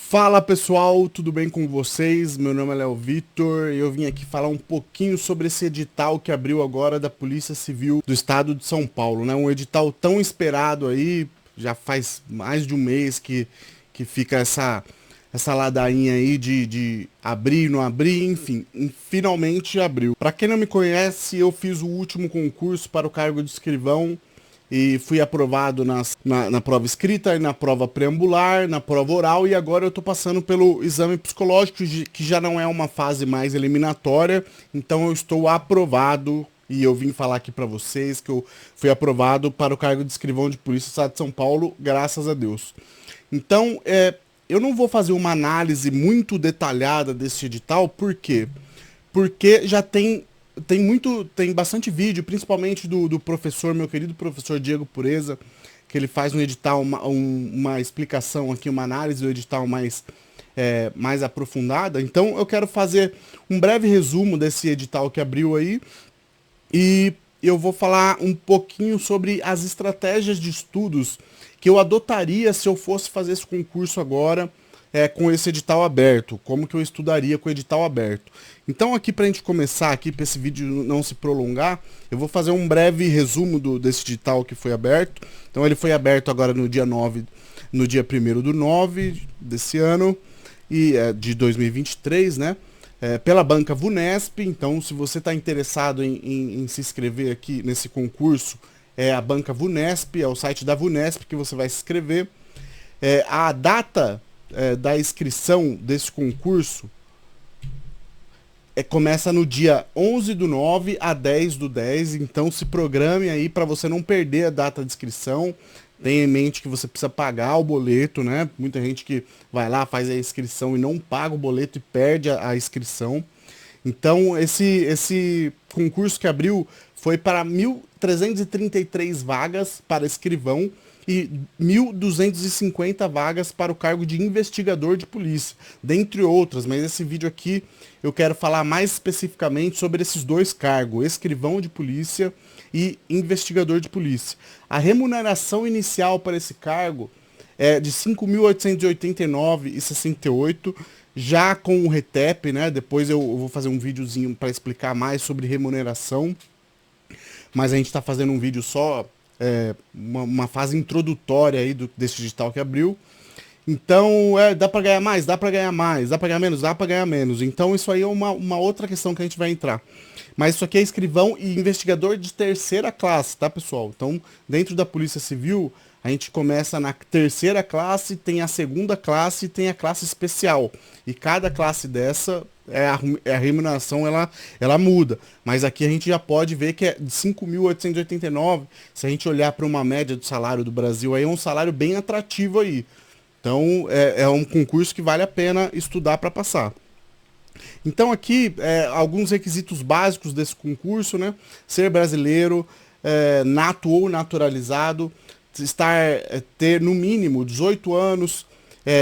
Fala pessoal, tudo bem com vocês? Meu nome é Léo Vitor e eu vim aqui falar um pouquinho sobre esse edital que abriu agora da Polícia Civil do Estado de São Paulo, né? Um edital tão esperado aí, já faz mais de um mês que fica essa ladainha aí de abrir, não abrir, enfim, finalmente abriu. Para quem não me conhece, eu fiz o último concurso para o cargo de escrivão e fui aprovado na prova escrita e na prova preambular, na prova oral, e agora eu estou passando pelo exame psicológico, que já não é uma fase mais eliminatória, então eu estou aprovado. E eu vim falar aqui para vocês que eu fui aprovado para o cargo de escrivão de polícia do Estado de São Paulo, graças a Deus. Então, eu não vou fazer uma análise muito detalhada desse edital, por quê? Porque já tem bastante vídeo, principalmente do professor, meu querido professor Diego Pureza, que ele faz um edital, uma explicação aqui, uma análise do edital mais aprofundada. Então eu quero fazer um breve resumo desse edital que abriu aí e eu vou falar um pouquinho sobre as estratégias de estudos que eu adotaria se eu fosse fazer esse concurso agora, com esse edital aberto, como que eu estudaria com o edital aberto. Então aqui para a gente começar, aqui para esse vídeo não se prolongar, eu vou fazer um breve resumo desse edital que foi aberto. Então ele foi aberto agora no dia 9, no dia 1º do 9 desse ano, de 2023, né? Pela banca VUNESP. Então se você está interessado em se inscrever aqui nesse concurso, é a banca VUNESP, é o site da VUNESP que você vai se inscrever. A data da inscrição desse concurso começa no dia 11/9 a 10/10, então se programe aí para você não perder a data de inscrição. Tenha em mente que você precisa pagar o boleto, né? Muita gente que vai lá, faz a inscrição e não paga o boleto e perde a inscrição. Então esse concurso que abriu foi para 1.333 vagas para escrivão e 1.250 vagas para o cargo de investigador de polícia, dentre outras, mas esse vídeo aqui eu quero falar mais especificamente sobre esses dois cargos, escrivão de polícia e investigador de polícia. A remuneração inicial para esse cargo é de R$ 5.889,68, já com o RETEP, né? Depois eu vou fazer um videozinho para explicar mais sobre remuneração, mas a gente está fazendo um vídeo só, uma fase introdutória aí desse digital que abriu. Então, dá para ganhar mais, dá para ganhar mais, dá para ganhar menos, dá para ganhar menos. Então isso aí é uma outra questão que a gente vai entrar. Mas isso aqui é escrivão e investigador de terceira classe, tá, pessoal? Então, dentro da Polícia Civil, a gente começa na terceira classe, tem a segunda classe e tem a classe especial. E cada classe dessa, a remuneração ela muda. Mas aqui a gente já pode ver que é de 5.889, se a gente olhar para uma média do salário do Brasil, aí é um salário bem atrativo aí. Então, é um concurso que vale a pena estudar para passar. Então aqui, alguns requisitos básicos desse concurso, né? Ser brasileiro, nato ou naturalizado, ter no mínimo 18 anos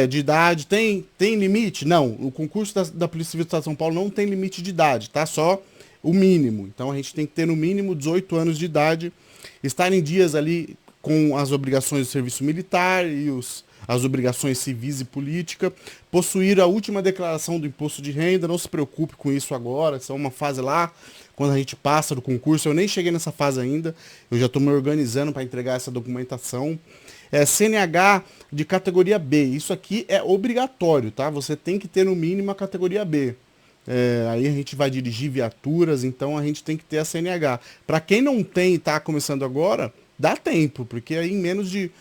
de idade. Tem limite? Não. O concurso da Polícia Civil do Estado de São Paulo não tem limite de idade, tá? Só o mínimo. Então a gente tem que ter no mínimo 18 anos de idade, estar em dias ali com as obrigações do serviço militar e as obrigações civis e política, possuir a última declaração do imposto de renda. Não se preocupe com isso agora, isso é uma fase lá, quando a gente passa do concurso. Eu nem cheguei nessa fase ainda, eu já estou me organizando para entregar essa documentação. CNH de categoria B, isso aqui é obrigatório, tá? Você tem que ter no mínimo a categoria B. Aí a gente vai dirigir viaturas, então a gente tem que ter a CNH. Para quem não tem e está começando agora, dá tempo, porque aí em menos de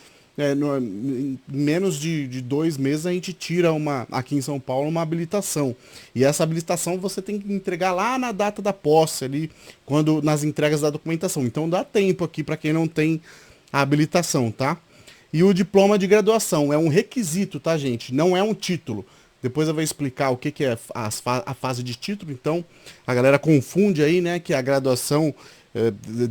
2 meses a gente tira aqui em São Paulo uma habilitação. E essa habilitação você tem que entregar lá na data da posse, ali, nas entregas da documentação. Então dá tempo aqui para quem não tem a habilitação, tá? E o diploma de graduação é um requisito, tá, gente? Não é um título. Depois eu vou explicar o que é a fase de título. Então a galera confunde aí, né, que a graduação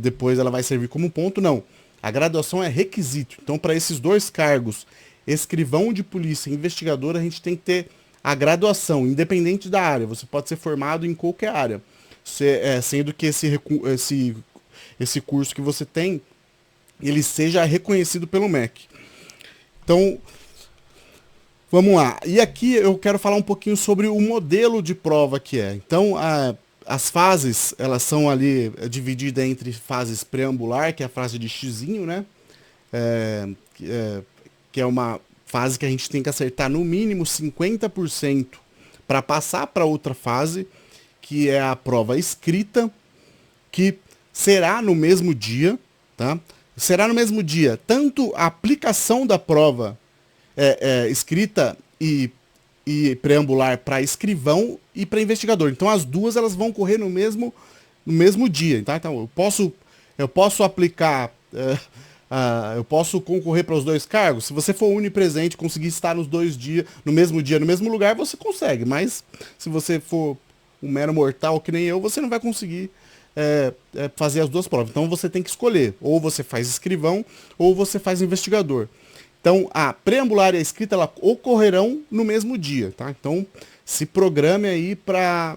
depois ela vai servir como ponto. Não. A graduação é requisito. Então, para esses dois cargos, escrivão de polícia e investigador, a gente tem que ter a graduação, independente da área. Você pode ser formado em qualquer área. Sendo que esse curso que você tem, ele seja reconhecido pelo MEC. Então, Vamos lá. E aqui eu quero falar um pouquinho sobre o modelo de prova que é. Então, as fases, elas são ali divididas entre fases preambular, que é a fase de xizinho, né? É, que é uma fase que a gente tem que acertar no mínimo 50% para passar para outra fase, que é a prova escrita, que será no mesmo dia, tá? Será no mesmo dia, tanto a aplicação da prova escrita e preambular para escrivão e para investigador. Então as duas elas vão correr no mesmo dia, tá? Então eu posso aplicar, eu posso concorrer para os dois cargos. Se você for onipresente, conseguir estar nos 2 dias, no mesmo lugar, você consegue. Mas se você for um mero mortal que nem eu, você não vai conseguir fazer as duas provas. Então você tem que escolher, ou você faz escrivão, ou você faz investigador. Então, a preambular e a escrita ela ocorrerão no mesmo dia, tá? Então, se programe aí para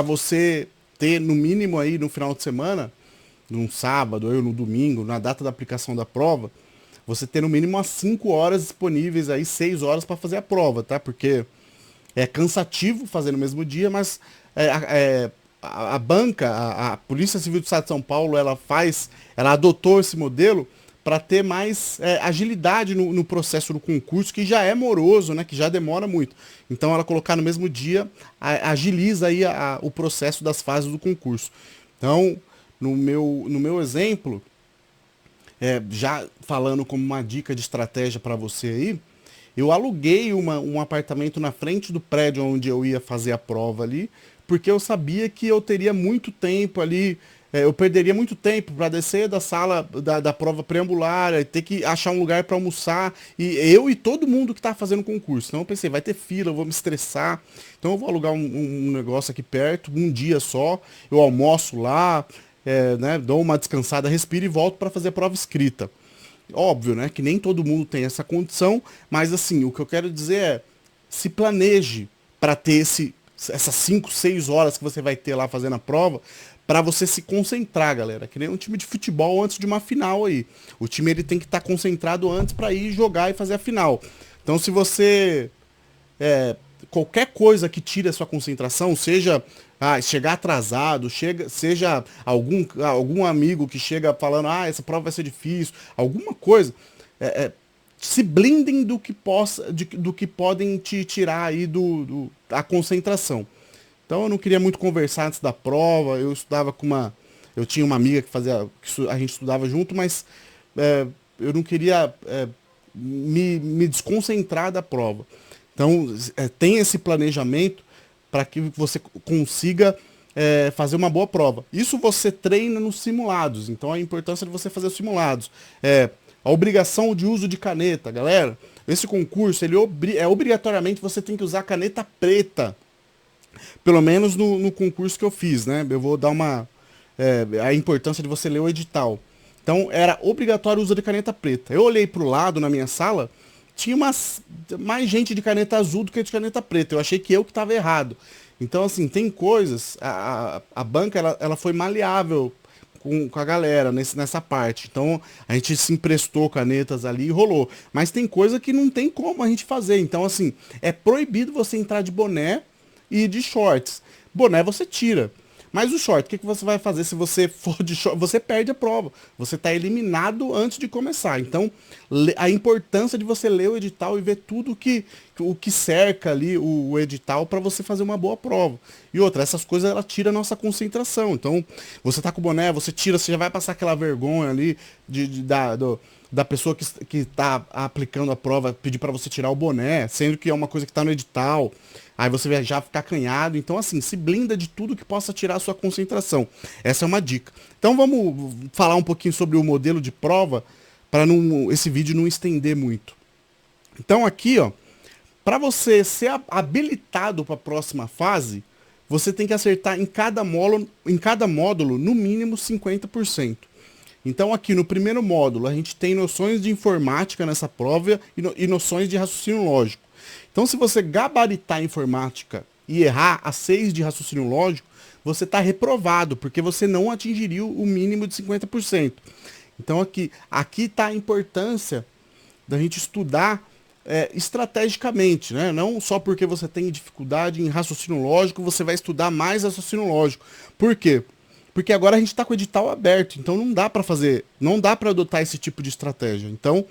você ter, no mínimo aí no final de semana, num sábado ou no domingo, na data da aplicação da prova, você ter no mínimo umas 5 horas disponíveis aí, 6 horas para fazer a prova, tá? Porque é cansativo fazer no mesmo dia, mas a banca, a Polícia Civil do Estado de São Paulo, ela adotou esse modelo para ter mais agilidade no processo do concurso, que já é moroso, né, que já demora muito. Então ela colocar no mesmo dia agiliza aí o processo das fases do concurso. Então, no meu exemplo, já falando como uma dica de estratégia para você aí, eu aluguei um apartamento na frente do prédio onde eu ia fazer a prova ali, porque eu sabia que eu teria muito tempo ali, eu perderia muito tempo para descer da sala da prova preambular, ter que achar um lugar para almoçar, e eu e todo mundo que está fazendo concurso. Então eu pensei, vai ter fila, eu vou me estressar, então eu vou alugar um negócio aqui perto, um dia só, eu almoço lá, né, dou uma descansada, respiro e volto para fazer a prova escrita. Óbvio, né, que nem todo mundo tem essa condição, mas assim, o que eu quero dizer é, se planeje para ter essas 5, 6 horas que você vai ter lá fazendo a prova, para você se concentrar, galera. Que nem um time de futebol antes de uma final aí. O time ele tem que estar concentrado antes para ir jogar e fazer a final. Então, se você qualquer coisa que tire a sua concentração, seja chegar atrasado, seja algum amigo que chega falando, essa prova vai ser difícil, alguma coisa, se blindem do que podem te tirar aí da concentração. Então eu não queria muito conversar antes da prova, eu tinha uma amiga que a gente estudava junto, mas eu não queria me desconcentrar da prova. Então, tem esse planejamento para que você consiga fazer uma boa prova. Isso você treina nos simulados, então a importância de você fazer os simulados. A obrigação de uso de caneta, galera. Esse concurso, obrigatoriamente você tem que usar caneta preta. Pelo menos no concurso que eu fiz, né? Eu vou dar a importância de você ler o edital. Então, era obrigatório o uso de caneta preta. Eu olhei para o lado na minha sala, tinha mais gente de caneta azul do que de caneta preta. Eu achei que eu que estava errado. Então, assim, tem coisas... A banca, ela foi maleável com a galera nessa parte. Então, a gente se emprestou canetas ali e rolou. Mas tem coisa que não tem como a gente fazer. Então, assim, é proibido você entrar de boné e de shorts. Boné você tira. Mas o short, o que você vai fazer se você for de short? Você perde a prova. Você está eliminado antes de começar. Então, a importância de você ler o edital e ver tudo o que cerca ali o edital para você fazer uma boa prova. E outra, essas coisas ela tira a nossa concentração. Então, você tá com o boné, você tira, você já vai passar aquela vergonha ali da pessoa que está aplicando a prova, pedir para você tirar o boné, sendo que é uma coisa que está no edital. Aí você vai já ficar acanhado. Então, assim, se blinda de tudo que possa tirar a sua concentração. Essa é uma dica. Então, vamos falar um pouquinho sobre o modelo de prova, para esse vídeo não estender muito. Então, aqui, ó, para você ser habilitado para a próxima fase, você tem que acertar em cada módulo no mínimo 50%. Então, aqui no primeiro módulo, a gente tem noções de informática nessa prova e noções de raciocínio lógico. Então, se você gabaritar a informática e errar a 6 de raciocínio lógico, você está reprovado, porque você não atingiria o mínimo de 50%. Então, aqui está a importância da gente estudar estrategicamente, né? Não só porque você tem dificuldade em raciocínio lógico, você vai estudar mais raciocínio lógico. Por quê? Porque agora a gente está com o edital aberto, então não dá para fazer, não dá para adotar esse tipo de estratégia. Então,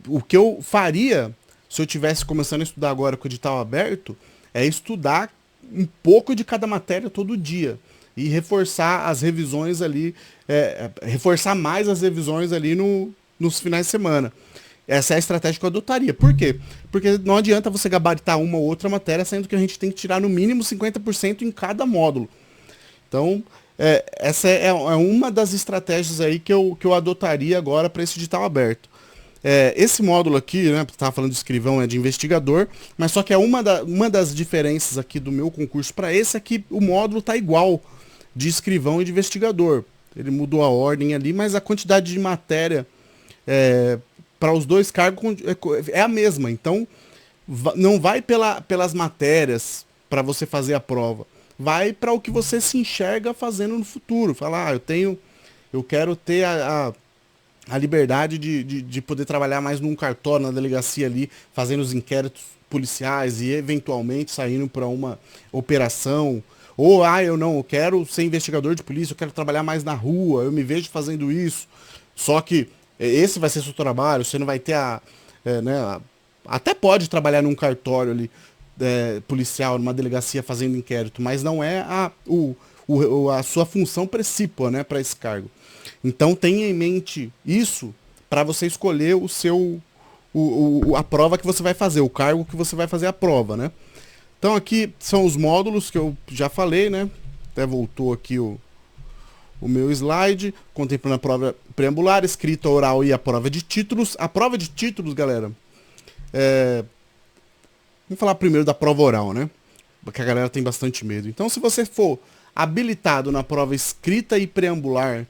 o que eu faria se eu tivesse começando a estudar agora com o edital aberto é estudar um pouco de cada matéria todo dia e reforçar as revisões ali, reforçar mais as revisões ali nos finais de semana. Essa é a estratégia que eu adotaria. Por quê? Porque não adianta você gabaritar uma ou outra matéria, sendo que a gente tem que tirar no mínimo 50% em cada módulo. Então, essa é uma das estratégias aí que eu adotaria agora para esse edital aberto. Esse módulo aqui, né, estava falando de escrivão, é de investigador, mas só que uma das diferenças aqui do meu concurso para esse é que o módulo está igual de escrivão e de investigador. Ele mudou a ordem ali, mas a quantidade de matéria para os dois cargos é a mesma. Então, não vai pelas matérias para você fazer a prova. Vai para o que você se enxerga fazendo no futuro. Falar, eu quero ter a liberdade de poder trabalhar mais num cartório, na delegacia ali, fazendo os inquéritos policiais e eventualmente saindo para uma operação. Ou, eu quero ser investigador de polícia, eu quero trabalhar mais na rua, eu me vejo fazendo isso. Só que esse vai ser seu trabalho, você não vai ter até pode trabalhar num cartório ali, policial, numa delegacia fazendo inquérito, mas não é a sua função principal, né, para esse cargo. Então tenha em mente isso para você escolher a prova que você vai fazer, o cargo que você vai fazer a prova, né? Então aqui são os módulos que eu já falei, né? Até voltou aqui o meu slide, contemplando a prova preambular, escrita, oral e a prova de títulos. A prova de títulos, galera, vamos falar primeiro da prova oral, né? Porque a galera tem bastante medo. Então, se você for habilitado na prova escrita e preambular,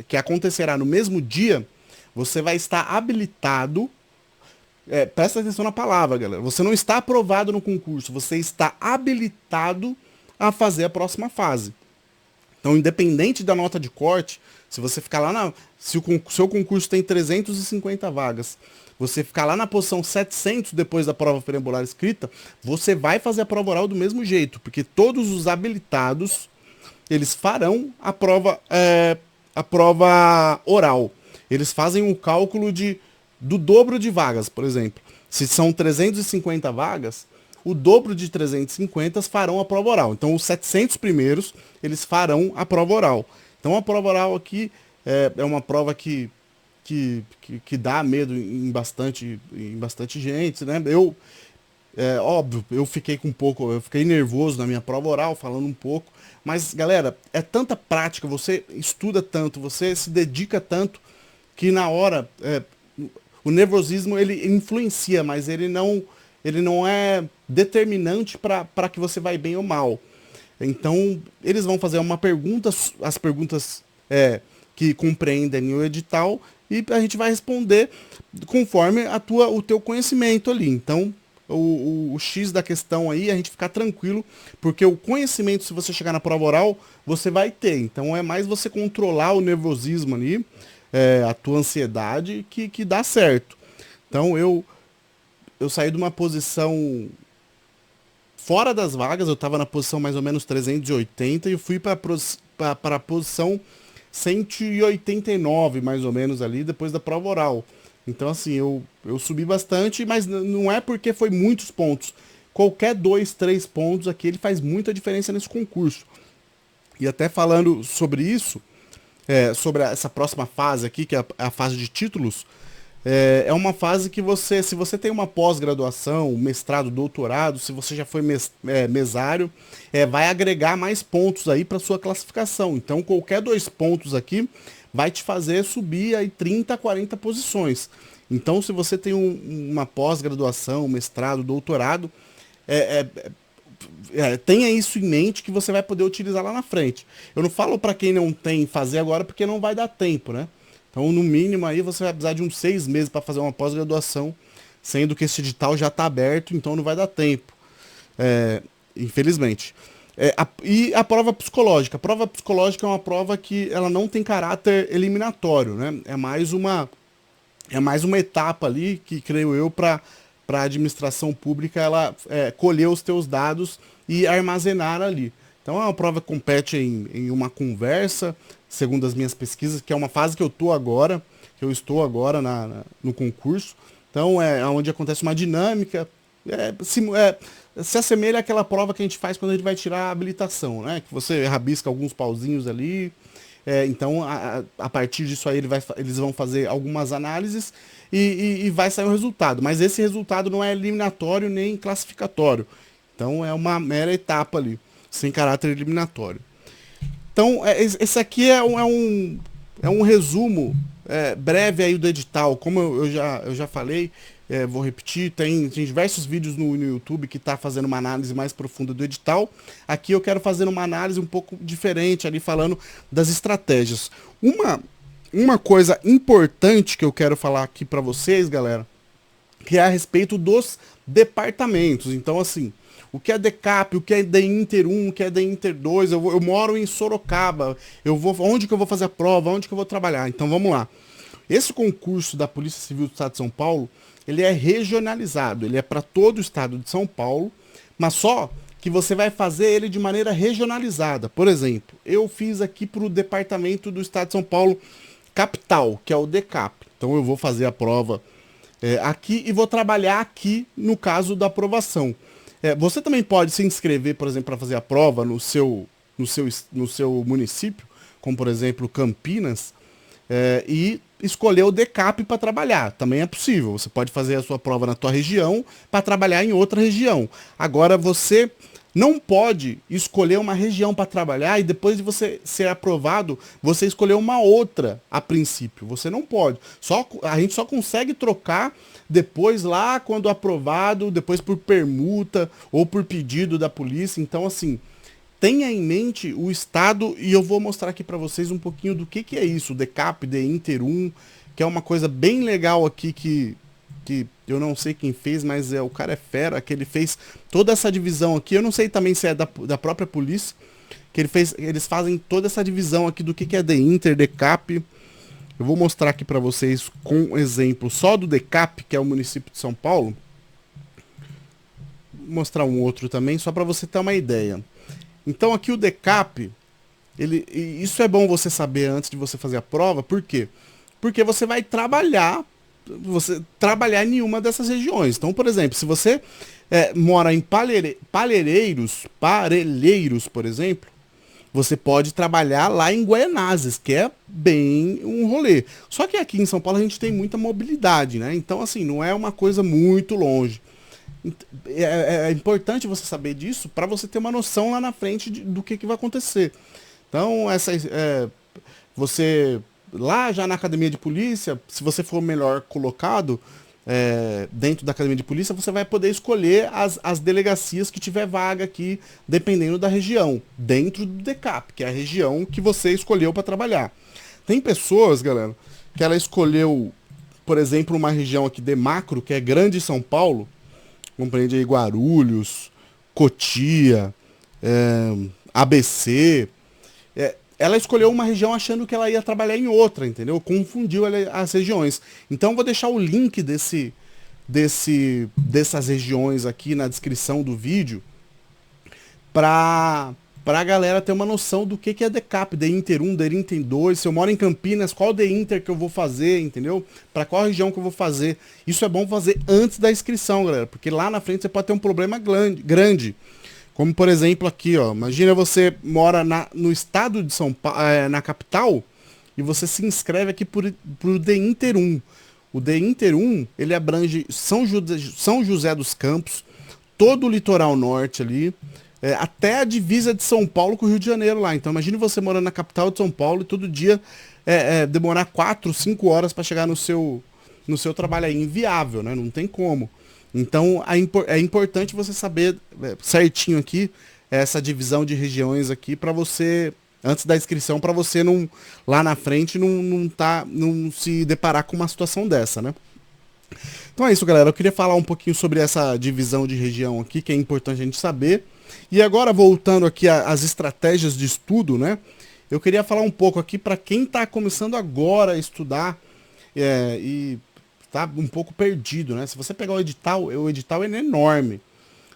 que acontecerá no mesmo dia, você vai estar habilitado. Presta atenção na palavra, galera. Você não está aprovado no concurso, você está habilitado a fazer a próxima fase. Então, independente da nota de corte, se você ficar lá se o seu concurso tem 350 vagas, você ficar lá na posição 700 depois da prova preambular escrita, você vai fazer a prova oral do mesmo jeito, porque todos os habilitados, eles farão a prova oral. Eles fazem um cálculo do dobro de vagas, por exemplo. Se são 350 vagas, o dobro de 350 farão a prova oral. Então, os 700 primeiros, eles farão a prova oral. Então, a prova oral aqui é uma prova que dá medo em bastante gente, né? Óbvio, eu fiquei nervoso na minha prova oral, falando um pouco. Mas, galera, é tanta prática, você estuda tanto, você se dedica tanto, que na hora, o nervosismo, ele influencia, mas ele não é determinante para que você vai bem ou mal. Então, eles vão fazer uma pergunta, as perguntas que compreendem o edital, e a gente vai responder conforme o teu conhecimento ali. Então, o X da questão aí, a gente ficar tranquilo, porque o conhecimento, se você chegar na prova oral, você vai ter. Então, é mais você controlar o nervosismo ali, a tua ansiedade, que dá certo. Então, eu saí de uma posição fora das vagas, eu estava na posição mais ou menos 380 e eu fui para a posição 189, mais ou menos, ali, depois da prova oral. Então, assim, eu subi bastante, mas não é porque foi muitos pontos. Qualquer 2, 3 pontos aqui, ele faz muita diferença nesse concurso. E até falando sobre isso, sobre essa próxima fase aqui, que é a fase de títulos, é uma fase que se você tem uma pós-graduação, mestrado, doutorado, se você já foi mesário, vai agregar mais pontos aí para sua classificação. Então, qualquer 2 pontos aqui vai te fazer subir aí 30, 40 posições. Então, se você tem uma pós-graduação, mestrado, doutorado, tenha isso em mente que você vai poder utilizar lá na frente. Eu não falo para quem não tem fazer agora porque não vai dar tempo, né? Então, no mínimo, aí você vai precisar de uns 6 meses para fazer uma pós-graduação, sendo que esse edital já está aberto, então não vai dar tempo. Infelizmente. E a prova psicológica. A prova psicológica é uma prova que ela não tem caráter eliminatório, né? É mais é mais uma etapa ali que, creio eu, para a administração pública ela colher os teus dados e armazenar ali. Então a prova compete em uma conversa, segundo as minhas pesquisas, que é uma fase que eu estou agora no concurso. Então é onde acontece uma dinâmica, se assemelha àquela prova que a gente faz quando a gente vai tirar a habilitação, né? Que você rabisca alguns pauzinhos ali. Então, a partir disso aí, eles vão fazer algumas análises e vai sair o resultado. Mas esse resultado não é eliminatório nem classificatório. Então, é uma mera etapa ali, sem caráter eliminatório. Então, esse aqui é um resumo breve aí do edital. Como eu já falei, vou repetir, tem diversos vídeos no YouTube que está fazendo uma análise mais profunda do edital. Aqui eu quero fazer uma análise um pouco diferente, ali falando das estratégias. Uma coisa importante que eu quero falar aqui para vocês, galera, que é a respeito dos departamentos. Então, assim, o que é DECAP, o que é DEINTER 1, o que é DEINTER 2, eu moro em Sorocaba, onde que eu vou fazer a prova, onde que eu vou trabalhar? Então, vamos lá. Esse concurso da Polícia Civil do Estado de São Paulo, ele é regionalizado, ele é para todo o estado de São Paulo, mas só que você vai fazer ele de maneira regionalizada. Por exemplo, eu fiz aqui para o departamento do estado de São Paulo, capital, que é o DECAP. Então eu vou fazer a prova aqui e vou trabalhar aqui no caso da aprovação. Você também pode se inscrever, por exemplo, para fazer a prova no seu município, como por exemplo Campinas, e escolher o DECAP para trabalhar. Também é possível. Você pode fazer a sua prova na tua região para trabalhar em outra região. Agora você não pode escolher uma região para trabalhar e depois de você ser aprovado, você escolher uma outra a princípio. Você não pode. A gente só consegue trocar depois lá quando aprovado, depois por permuta ou por pedido da polícia. Então assim, tenha em mente o estado, e eu vou mostrar aqui para vocês um pouquinho do que é isso, o DECAP, DEINTER 1, que é uma coisa bem legal aqui que eu não sei quem fez, mas o cara é fera, que ele fez toda essa divisão aqui. Eu não sei também se é da própria polícia, que eles fazem toda essa divisão aqui do que é DEINTER, DECAP. Eu vou mostrar aqui para vocês com um exemplo só do DECAP, que é o município de São Paulo. Vou mostrar um outro também, só para você ter uma ideia. Então aqui o DECAP, isso é bom você saber antes de você fazer a prova. Por quê? Porque você vai trabalhar em uma dessas regiões. Então, por exemplo, se você mora em Parelheiros, por exemplo, você pode trabalhar lá em Guaianazes, que é bem um rolê. Só que aqui em São Paulo a gente tem muita mobilidade, né? Então, assim, não é uma coisa muito longe. É importante você saber disso para você ter uma noção lá na frente do que vai acontecer. Então, você lá já na academia de polícia, se você for melhor colocado dentro da academia de polícia, você vai poder escolher as delegacias que tiver vaga aqui, dependendo da região, dentro do DECAP, que é a região que você escolheu para trabalhar. Tem pessoas, galera, que ela escolheu, por exemplo, uma região aqui de macro, que é Grande São Paulo, compreende aí Guarulhos, Cotia, ABC. Ela escolheu uma região achando que ela ia trabalhar em outra, entendeu? Confundiu as regiões. Então eu vou deixar o link dessas regiões aqui na descrição do vídeo para a galera ter uma noção do que é DECAP, DEINTER 1, DEINTER 2. Se eu moro em Campinas, qual DEINTER que eu vou fazer, entendeu? Para qual região que eu vou fazer. Isso é bom fazer antes da inscrição, galera, porque lá na frente você pode ter um problema grande. Como, por exemplo, aqui, ó. Imagina você mora no estado de São Paulo, na capital, e você se inscreve aqui pro DEINTER 1. O DEINTER 1, ele abrange São José dos Campos, todo o litoral norte ali, até a divisa de São Paulo com o Rio de Janeiro lá. Então, imagine você morando na capital de São Paulo e todo dia demorar 4, 5 horas para chegar no seu trabalho. É inviável, né? Não tem como. Então é importante você saber certinho aqui essa divisão de regiões aqui para você, antes da inscrição, para você não lá na frente não se deparar com uma situação dessa, né? Então é isso, galera. Eu queria falar um pouquinho sobre essa divisão de região aqui, que é importante a gente saber. E agora, voltando aqui às estratégias de estudo, né? Eu queria falar um pouco aqui para quem está começando agora a estudar e tá um pouco perdido, né? Se você pegar o edital ele é enorme.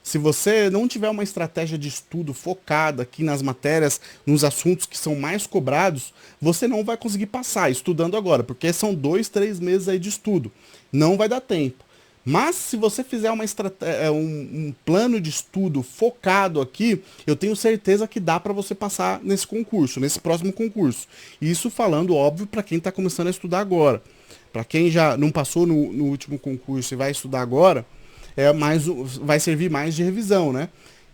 Se você não tiver uma estratégia de estudo focada aqui nas matérias, nos assuntos que são mais cobrados, você não vai conseguir passar estudando agora, porque são 2, 3 meses aí de estudo. Não vai dar tempo. Mas se você fizer um plano de estudo focado aqui, eu tenho certeza que dá para você passar nesse concurso, nesse próximo concurso. Isso falando, óbvio, para quem está começando a estudar agora. Para quem já não passou no último concurso e vai estudar agora, vai servir mais de revisão, né?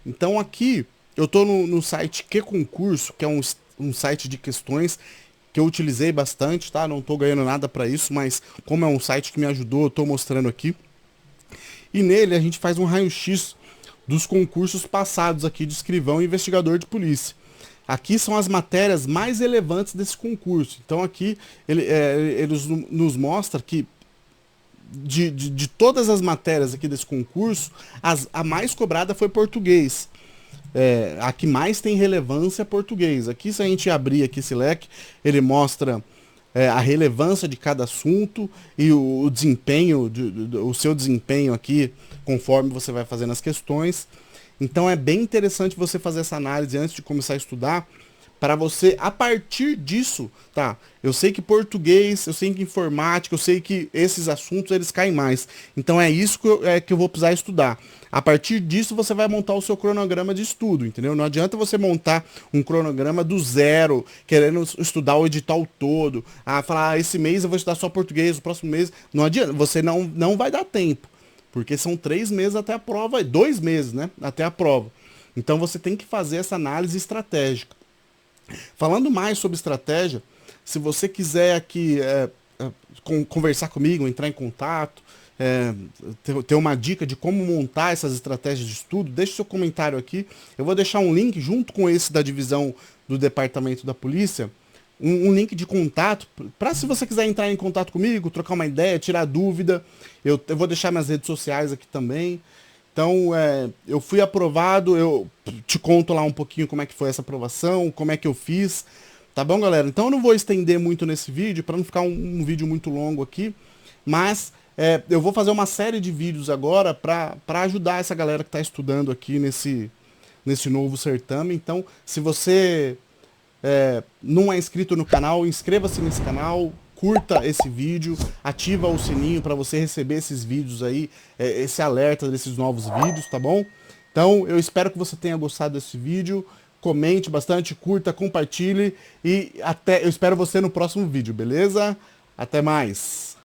Então aqui eu estou no site Que Concurso, que é um site de questões que eu utilizei bastante, tá? Não estou ganhando nada para isso, mas como é um site que me ajudou, eu estou mostrando aqui. E nele a gente faz um raio-x dos concursos passados aqui de escrivão e investigador de polícia. Aqui são as matérias mais relevantes desse concurso. Então aqui eles nos mostram que de todas as matérias aqui desse concurso, a mais cobrada foi português. A que mais tem relevância é português. Aqui, se a gente abrir aqui esse leque, ele mostra a relevância de cada assunto e o desempenho, o seu desempenho aqui, conforme você vai fazendo as questões. Então é bem interessante você fazer essa análise antes de começar a estudar, para você, a partir disso, tá? Eu sei que português, eu sei que informática, eu sei que esses assuntos eles caem mais. Então é isso que eu vou precisar estudar. A partir disso você vai montar o seu cronograma de estudo, entendeu? Não adianta você montar um cronograma do zero, querendo estudar o edital todo. Falar, esse mês eu vou estudar só português, o próximo mês. Não adianta, você não vai dar tempo. Porque são 3 meses até a prova, 2 meses, né? Até a prova. Então você tem que fazer essa análise estratégica. Falando mais sobre estratégia, se você quiser aqui conversar comigo, entrar em contato, ter uma dica de como montar essas estratégias de estudo, deixe seu comentário aqui. Eu vou deixar um link junto com esse da divisão do Departamento da Polícia, um link de contato, para se você quiser entrar em contato comigo, trocar uma ideia, tirar dúvida. Eu vou deixar minhas redes sociais aqui também. Então, eu fui aprovado, eu te conto lá um pouquinho como é que foi essa aprovação, como é que eu fiz, tá bom, galera? Então eu não vou estender muito nesse vídeo, para não ficar um vídeo muito longo aqui, mas eu vou fazer uma série de vídeos agora para ajudar essa galera que está estudando aqui nesse novo certame. Então, se você não é inscrito no canal, inscreva-se nesse canal, curta esse vídeo, ativa o sininho para você receber esses vídeos aí, esse alerta desses novos vídeos, tá bom? Então, eu espero que você tenha gostado desse vídeo, comente bastante, curta, compartilhe e eu espero você no próximo vídeo, beleza? Até mais!